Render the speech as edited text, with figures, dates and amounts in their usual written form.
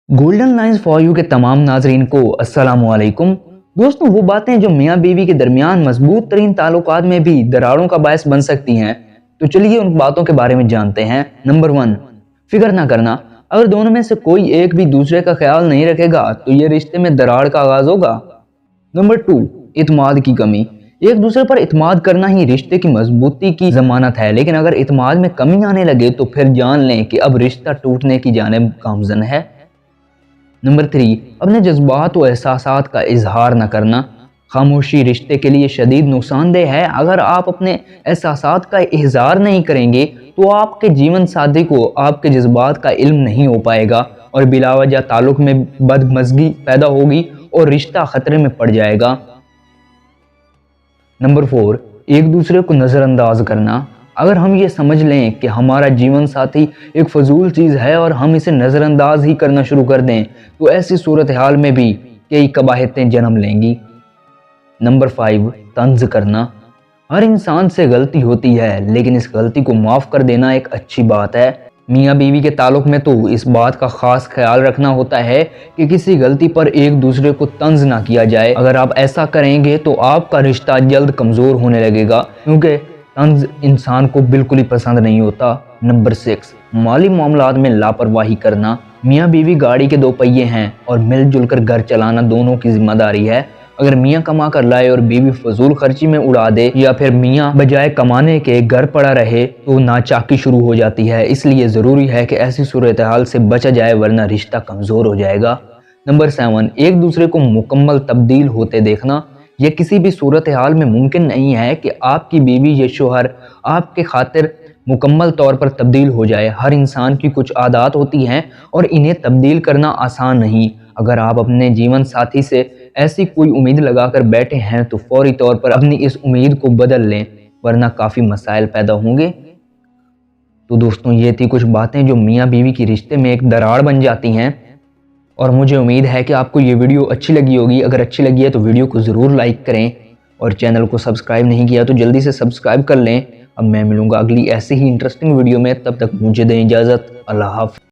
Golden lines for you के तमाम नाजरीन को अस्सलाम वालेकुम। दोस्तों, वो बातें जो मियाँ बीवी के दरमियान मजबूत तरीन ताल्लुकात में भी दरारों का बायस बन सकती हैं, तो चलिए उन बातों के बारे में जानते हैं। नंबर 1, फिक्र ना करना। अगर दोनों में से कोई एक भी दूसरे का ख्याल नहीं रखेगा तो ये रिश्ते में दरार का आगाज होगा। नंबर 2, इत्माद की कमी। एक दूसरे पर इत्माद करना ही रिश्ते की मजबूती की जमानत है, लेकिन अगर इत्माद में कमी आने लगे तो फिर जान लें कि अब रिश्ता टूटने की जानिब गामजन है। नंबर 3, अपने जज्बात व एहसासात का इजहार न करना। खामोशी रिश्ते के लिए शदीद नुकसानदेह है। अगर आप अपने एहसासात का इजहार नहीं करेंगे तो आपके जीवन साथी को आपके जज्बात का इल्म नहीं हो पाएगा और बिलावजह ताल्लुक में बदमज़गी पैदा होगी और रिश्ता खतरे में पड़ जाएगा। नंबर 4, एक दूसरे को नज़रअंदाज करना। अगर हम ये समझ लें कि हमारा जीवन साथी एक फजूल चीज़ है और हम इसे नज़रअंदाज ही करना शुरू कर दें तो ऐसी सूरत हाल में भी कई कबाहतें जन्म लेंगी। नंबर 5, तंज करना। हर इंसान से गलती होती है, लेकिन इस गलती को माफ़ कर देना एक अच्छी बात है। मियाँ बीवी के ताल्लुक में तो इस बात का ख़ास ख्याल रखना होता है कि किसी गलती पर एक दूसरे को तंज ना किया जाए। अगर आप ऐसा करेंगे तो आपका रिश्ता जल्द कमज़ोर होने लगेगा, क्योंकि तंज इंसान को बिल्कुल ही पसंद नहीं होता। नंबर 6, माली मामलात में लापरवाही करना। मियाँ बीवी गाड़ी के दो पहिए हैं और मिलजुल कर घर चलाना दोनों की जिम्मेदारी है। अगर मियाँ कमा कर लाए और बीवी फजूल खर्ची में उड़ा दे या फिर मियाँ बजाय कमाने के घर पड़ा रहे तो नाचाकी शुरू हो जाती है। इसलिए ज़रूरी है कि ऐसी सूरत हाल से बचा जाए, वरना रिश्ता कमज़ोर हो जाएगा। नंबर 7, एक दूसरे को मुकम्मल तब्दील होते देखना। यह किसी भी सूरत हाल में मुमकिन नहीं है कि आपकी बीवी या शोहर आपके खातिर मुकम्मल तौर पर तब्दील हो जाए। हर इंसान की कुछ आदत होती हैं और इन्हें तब्दील करना आसान नहीं। अगर आप अपने जीवन साथी से ऐसी कोई उम्मीद लगाकर बैठे हैं तो फौरी तौर पर अपनी इस उम्मीद को बदल लें, वरना काफ़ी मसाइल पैदा होंगे। तो दोस्तों, ये थी कुछ बातें जो मियाँ बीवी के रिश्ते में एक दरार बन जाती हैं, और मुझे उम्मीद है कि आपको ये वीडियो अच्छी लगी होगी। अगर अच्छी लगी है तो वीडियो को ज़रूर लाइक करें और चैनल को सब्सक्राइब नहीं किया तो जल्दी से सब्सक्राइब कर लें। अब मैं मिलूँगा अगली ऐसे ही इंटरेस्टिंग वीडियो में, तब तक मुझे दें इजाज़त। अल्लाह हाफ़िज़।